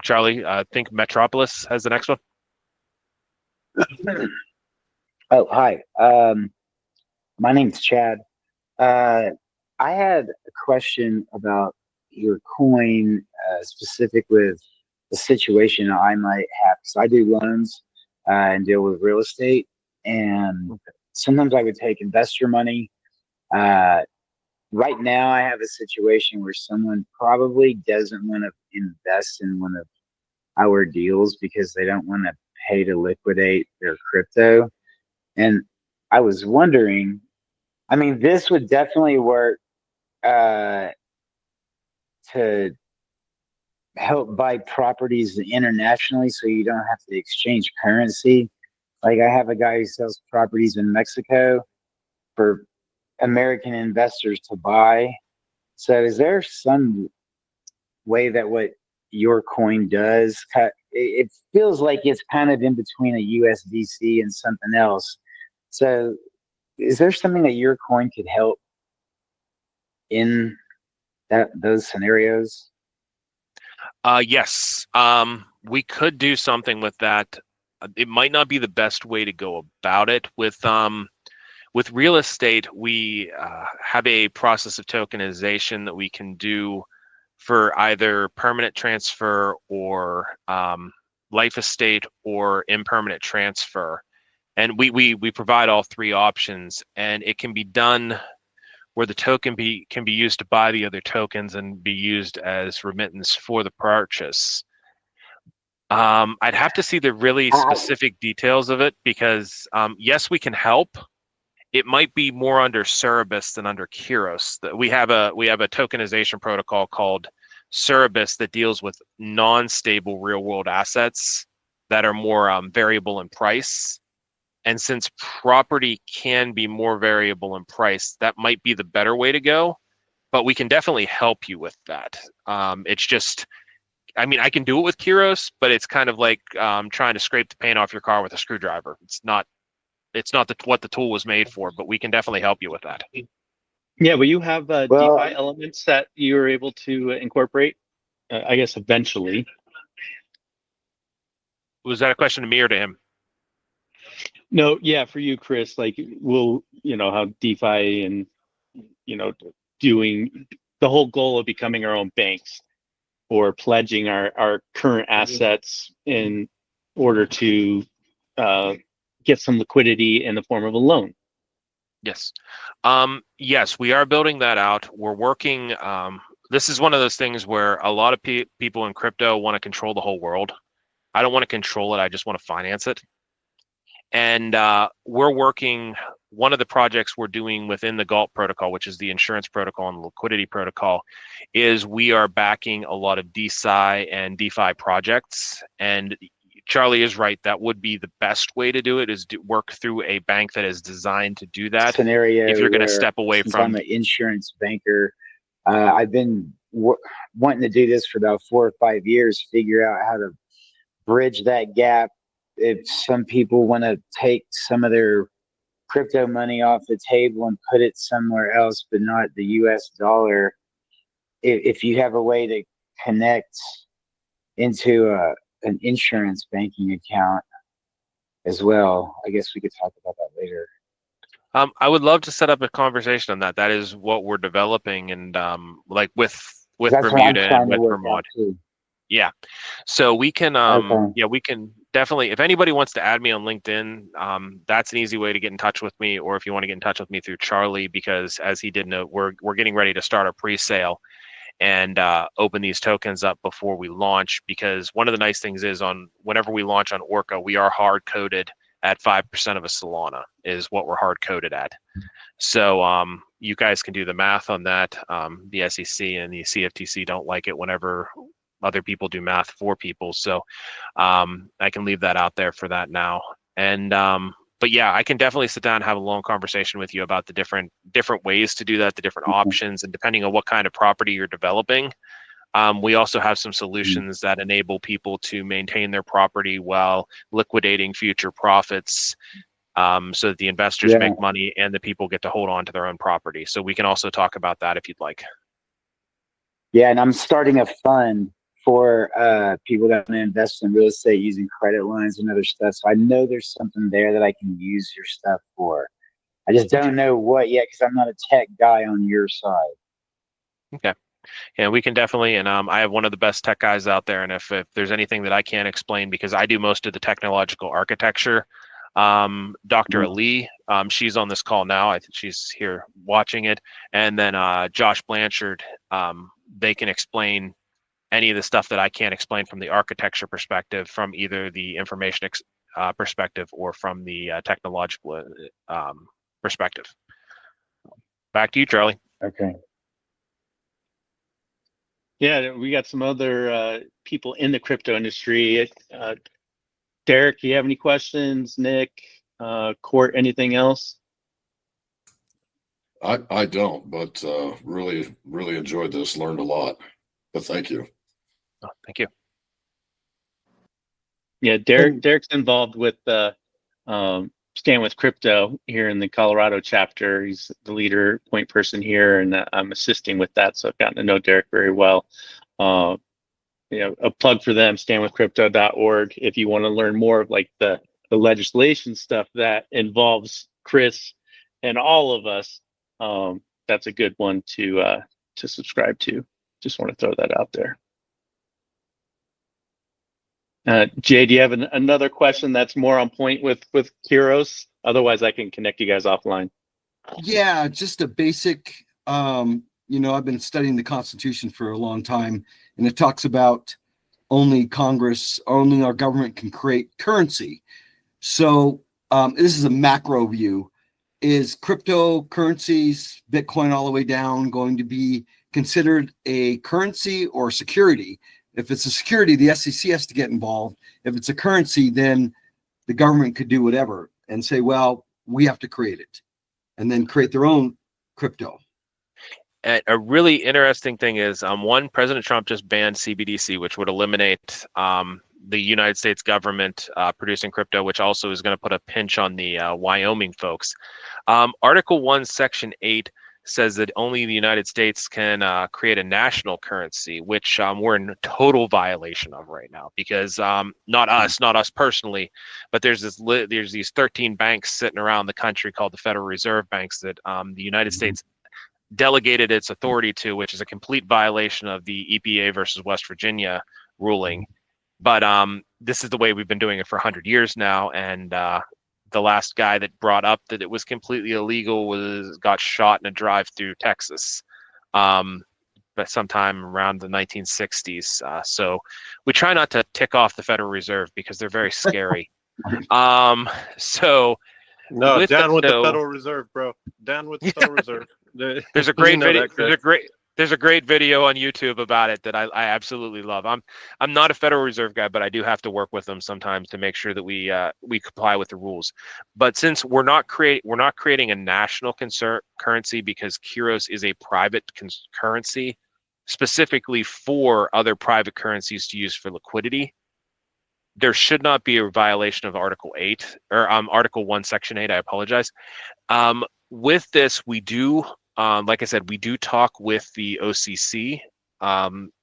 Charlie, I think Metropolis has the next one. Oh, hi. My name's Chad. I had a question about your coin, specific with the situation I might have. So I do loans and deal with real estate, and sometimes I would take investor money. Right now, I have a situation where someone probably doesn't want to invest in one of our deals because they don't want to pay to liquidate their crypto. And I was wondering, I mean, this would definitely work to help buy properties internationally so you don't have to exchange currency. Like I have a guy who sells properties in Mexico for American investors to buy. So is there some way that what your coin does, it feels like it's kind of in between a USDC and something else. So is there something that your coin could help in those scenarios? Yes, we could do something with that. It might not be the best way to go about it. With real estate, we have a process of tokenization that we can do for either permanent transfer or life estate or impermanent transfer. And we provide all three options, and it can be done where the token can be used to buy the other tokens and be used as remittance for the purchase. I'd have to see the really specific details of it because yes, we can help. It might be more under Cerberus than under KIROS. We have a tokenization protocol called Cerberus that deals with non-stable real-world assets that are more variable in price. And since property can be more variable in price, that might be the better way to go. But we can definitely help you with that. It's just, I mean, I can do it with KIROS, but it's kind of like trying to scrape the paint off your car with a screwdriver. It's not what the tool was made for, but we can definitely help you with that. Yeah, but you have DeFi elements that you're able to incorporate, I guess, eventually. Was that a question to me or to him? No, yeah, for you, Chris, like we'll, how DeFi and, doing the whole goal of becoming our own banks or pledging our current assets in order to get some liquidity in the form of a loan. Yes. Yes, we are building that out. We're working. This is one of those things where a lot of people in crypto want to control the whole world. I don't want to control it. I just want to finance it. And we're working, one of the projects we're doing within the GALT protocol, which is the insurance protocol and liquidity protocol, is we are backing a lot of DeSci and DeFi projects. And Charlie is right. That would be the best way to do it, is to work through a bank that is designed to do that. Scenario if you're going to step away since from... I'm an insurance banker, I've been wanting to do this for about 4 or 5 years, figure out how to bridge that gap. If some people want to take some of their crypto money off the table and put it somewhere else, but not the US dollar, if you have a way to connect into an insurance banking account as well, I guess we could talk about that later. I would love to set up a conversation on that. That is what we're developing, and like with That's what I'm Bermuda and trying to with work Vermont. out too. Yeah. So we can Okay. yeah, we can definitely, if anybody wants to add me on LinkedIn, that's an easy way to get in touch with me, or if you want to get in touch with me through Charlie, because as he did note, we're getting ready to start a pre-sale and open these tokens up before we launch, because one of the nice things is on whenever we launch on Orca, we are hard coded at 5% of a Solana is what we're hard coded at. So you guys can do the math on that. The SEC and the CFTC don't like it whenever other people do math for people. So I can leave that out there for that now. And but yeah, I can definitely sit down and have a long conversation with you about the different ways to do that, the different options, and depending on what kind of property you're developing. We also have some solutions that enable people to maintain their property while liquidating future profits, so that the investors Yeah. make money and the people get to hold on to their own property. So we can also talk about that if you'd like. Yeah, and I'm starting a fund for people that want to invest in real estate using credit lines and other stuff. So I know there's something there that I can use your stuff for. I just don't know what yet because I'm not a tech guy on your side. Okay. Yeah, we can definitely, and I have one of the best tech guys out there, and if there's anything that I can't explain, because I do most of the technological architecture, Dr. Ali, she's on this call now. I think she's here watching it, and then Josh Blanchard, they can explain any of the stuff that I can't explain from the architecture perspective, from either the information perspective or from the technological perspective. Back to you, Charlie. Okay. Yeah, we got some other people in the crypto industry. Derek, do you have any questions? Nick, Court, anything else? I don't, but really enjoyed this. Learned a lot. But thank you. Oh, thank you. Yeah, Derek's involved with Stand with Crypto here in the Colorado chapter. He's the leader, point person here, and I'm assisting with that. So I've gotten to know Derek very well. A plug for them, standwithcrypto.org. If you want to learn more of like the legislation stuff that involves Chris and all of us, that's a good one to subscribe to. Just want to throw that out there. Jay, do you have another question that's more on point with KIROS? Otherwise, I can connect you guys offline. Yeah, just a basic, I've been studying the Constitution for a long time, and it talks about only Congress, only our government can create currency. So this is a macro view. Is cryptocurrencies, Bitcoin all the way down, going to be considered a currency or security? If it's a security, the SEC has to get involved. If it's a currency, then the government could do whatever and say, well, we have to create it, and then create their own crypto. And a really interesting thing is, one, President Trump just banned CBDC, which would eliminate the United States government producing crypto, which also is going to put a pinch on the Wyoming folks. Article 1, Section 8 says that only the United States can create a national currency, which we're in total violation of right now, because not us personally, but there's these 13 banks sitting around the country called the Federal Reserve banks that the United States delegated its authority to, which is a complete violation of the EPA versus West Virginia ruling. But this is the way we've been doing it for 100 years now, and the last guy that brought up that it was completely illegal got shot in a drive-through Texas, but sometime around the 1960s. So we try not to tick off the Federal Reserve because they're very scary. So No, with down that, with the though, Federal Reserve, bro. Down with the Federal Reserve. there's a great You know video. that, Chris. There's a great video on YouTube about it that I absolutely love. I'm not a Federal Reserve guy, but I do have to work with them sometimes to make sure that we comply with the rules. But since we're not creating a national currency, because KIROS is a private currency specifically for other private currencies to use for liquidity, there should not be a violation of Article 8 or Article 1, Section 8. I apologize. With this, we do like I said, we do talk with the OCC.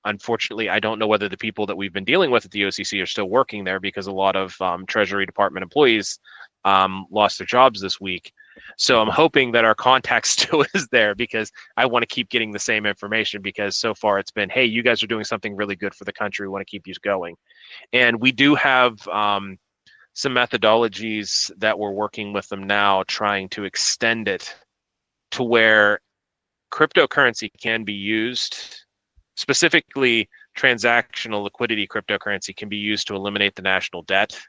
Unfortunately, I don't know whether the people that we've been dealing with at the OCC are still working there, because a lot of Treasury Department employees lost their jobs this week. So I'm hoping that our contact still is there, because I want to keep getting the same information, because so far it's been, hey, you guys are doing something really good for the country. We want to keep you going. And we do have some methodologies that we're working with them now, trying to extend it to where cryptocurrency can be used. Specifically, transactional liquidity cryptocurrency can be used to eliminate the national debt.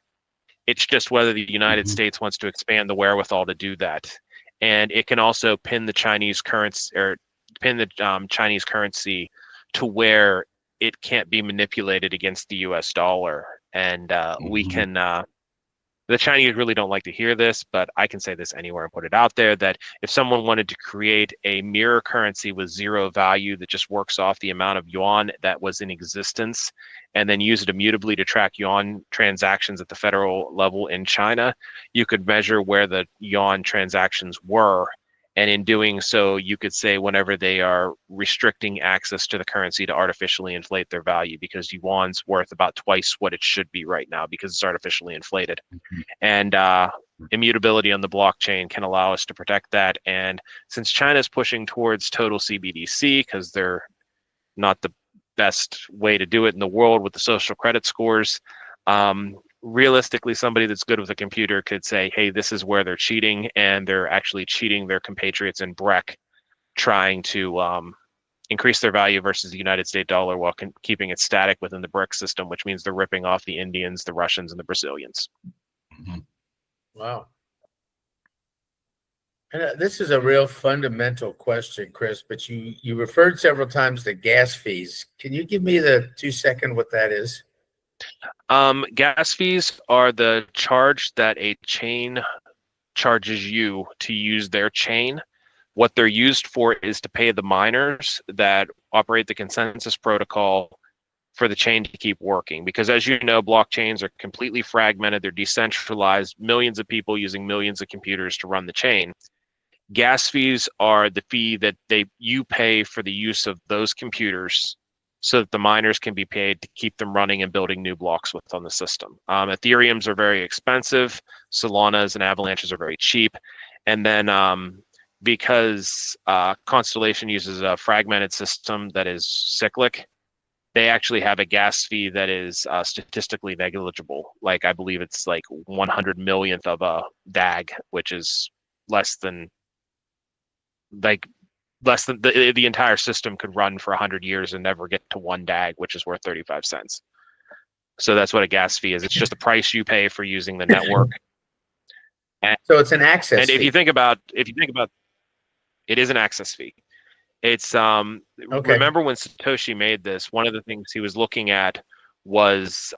It's just whether the United States wants to expand the wherewithal to do that. And it can also pin the Chinese currency, or pin the Chinese currency to where it can't be manipulated against the US dollar. And we can, the Chinese really don't like to hear this, but I can say this anywhere and put it out there, that if someone wanted to create a mirror currency with zero value that just works off the amount of yuan that was in existence, and then use it immutably to track yuan transactions at the federal level in China, you could measure where the yuan transactions were. And in doing so, you could say whenever they are restricting access to the currency to artificially inflate their value, because yuan's worth about twice what it should be right now because it's artificially inflated. And immutability on the blockchain can allow us to protect that. And since China's pushing towards total CBDC, because they're not the best way to do it in the world with the social credit scores, realistically, somebody that's good with a computer could say, hey, this is where they're cheating, and they're actually cheating their compatriots in BREC, trying to increase their value versus the United States dollar while keeping it static within the BRIC system, which means they're ripping off the Indians, the Russians, and the Brazilians. Wow. And this is a real fundamental question, Chris, but you referred several times to gas fees. Can you give me the 2-second what that is? Gas fees are the charge that a chain charges you to use their chain. What they're used for is to pay the miners that operate the consensus protocol for the chain to keep working. Because as you know, blockchains are completely fragmented. They're decentralized, millions of people using millions of computers to run the chain. Gas fees are the fee that you pay for the use of those computers, so that the miners can be paid to keep them running and building new blocks within the system. Ethereums are very expensive. Solanas and Avalanches are very cheap. And then because Constellation uses a fragmented system that is cyclic, they actually have a gas fee that is statistically negligible. Like, I believe it's like 100 millionth of a DAG, which is less than the entire system could run for 100 years and never get to one DAG, which is worth 35 cents. So that's what a gas fee is. It's just the price you pay for using the network. So it's an access and fee. if you think about it, is an access fee. It's Okay. Remember when Satoshi made this, one of the things he was looking at was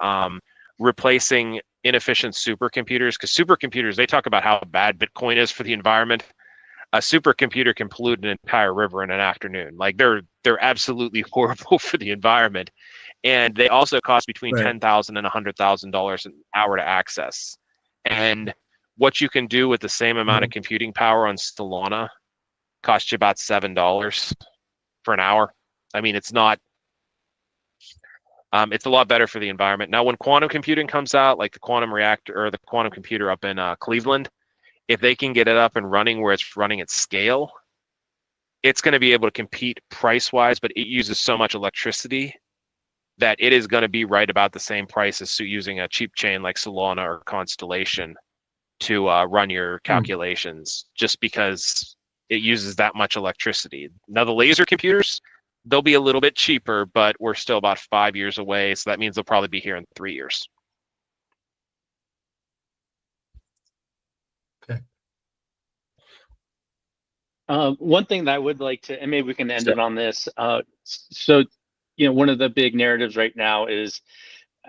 replacing inefficient supercomputers, because supercomputers, they talk about how bad Bitcoin is for the environment. A supercomputer can pollute an entire river in an afternoon. Like, they're absolutely horrible for the environment, and they also cost between $10,000 and $100,000 an hour to access. And what you can do with the same amount of computing power on Solana costs you about $7 for an hour. I mean, it's not. It's a lot better for the environment. Now, when quantum computing comes out, like the quantum reactor or the quantum computer up in Cleveland, if they can get it up and running where it's running at scale, it's going to be able to compete price-wise, but it uses so much electricity that it is going to be right about the same price as using a cheap chain like Solana or Constellation to run your calculations, just because it uses that much electricity. Now, the laser computers, they'll be a little bit cheaper, but we're still about 5 years away, so that means they'll probably be here in 3 years. One thing that I would like to, and maybe we can end it on this. So, one of the big narratives right now is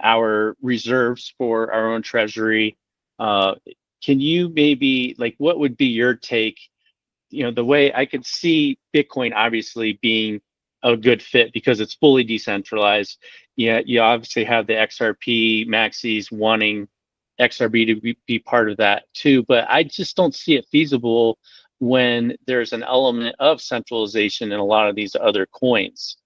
our reserves for our own treasury. Can you maybe, like, what would be your take? The way I could see Bitcoin obviously being a good fit because it's fully decentralized. Yeah, you obviously have the XRP maxis wanting XRP to be part of that too, but I just don't see it feasible when there's an element of centralization in a lot of these other coins?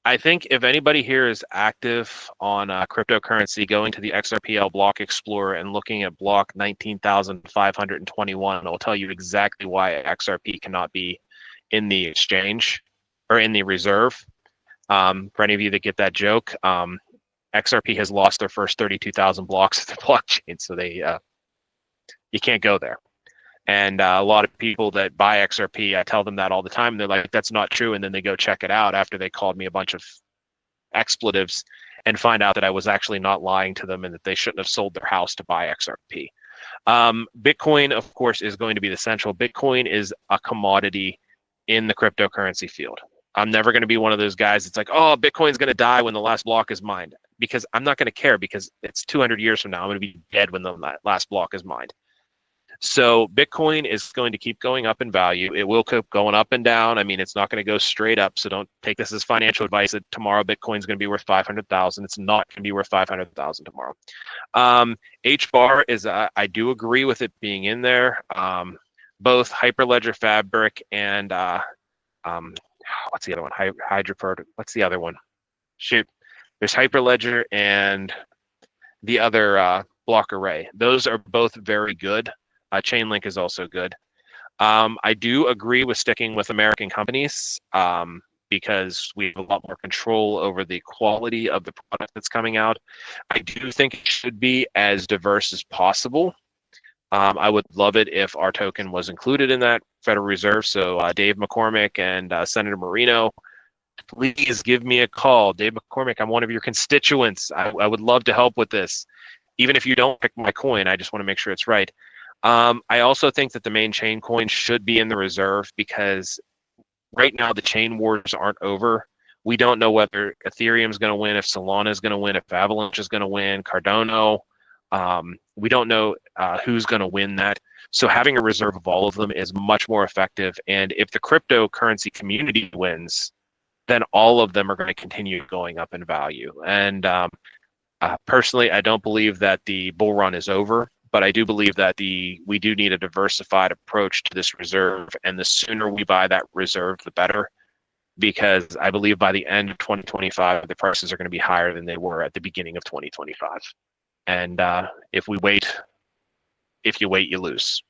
I think if anybody here is active on cryptocurrency, going to the XRPL block explorer and looking at block 19,521, it'll tell you exactly why XRP cannot be in the exchange or in the reserve. For any of you that get that joke, XRP has lost their first 32,000 blocks of the blockchain, so they you can't go there. And a lot of people that buy XRP, I tell them that all the time. They're like, that's not true. And then they go check it out after they called me a bunch of expletives and find out that I was actually not lying to them and that they shouldn't have sold their house to buy XRP. Bitcoin, of course, is going to be the central. Bitcoin is a commodity in the cryptocurrency field. I'm never going to be one of those guys that's like, oh, Bitcoin's going to die when the last block is mined, because I'm not going to care, because it's 200 years from now. I'm going to be dead when the last block is mined. So Bitcoin is going to keep going up in value. It will keep going up and down. I mean, it's not going to go straight up. So don't take this as financial advice that tomorrow Bitcoin's going to be worth 500,000. It's not going to be worth 500,000 tomorrow. HBAR is, I do agree with it being in there. Both Hyperledger Fabric and what's the other one? Hydroport. What's the other one? Shoot, there's Hyperledger and the other block array. Those are both very good. Chainlink is also good. I do agree with sticking with American companies because we have a lot more control over the quality of the product that's coming out. I do think it should be as diverse as possible. I would love it if our token was included in that Federal Reserve. So Dave McCormick and Senator Marino, please give me a call. Dave McCormick, I'm one of your constituents. I would love to help with this. Even if you don't pick my coin, I just want to make sure it's right. I also think that the main chain coin should be in the reserve, because right now the chain wars aren't over. We don't know whether Ethereum is going to win, if Solana is going to win, if Avalanche is going to win, Cardano. We don't know who's going to win that. So having a reserve of all of them is much more effective. And if the cryptocurrency community wins, then all of them are going to continue going up in value. And personally, I don't believe that the bull run is over. But I do believe that we do need a diversified approach to this reserve, and the sooner we buy that reserve, the better, because I believe by the end of 2025, the prices are going to be higher than they were at the beginning of 2025. And if you wait, you lose.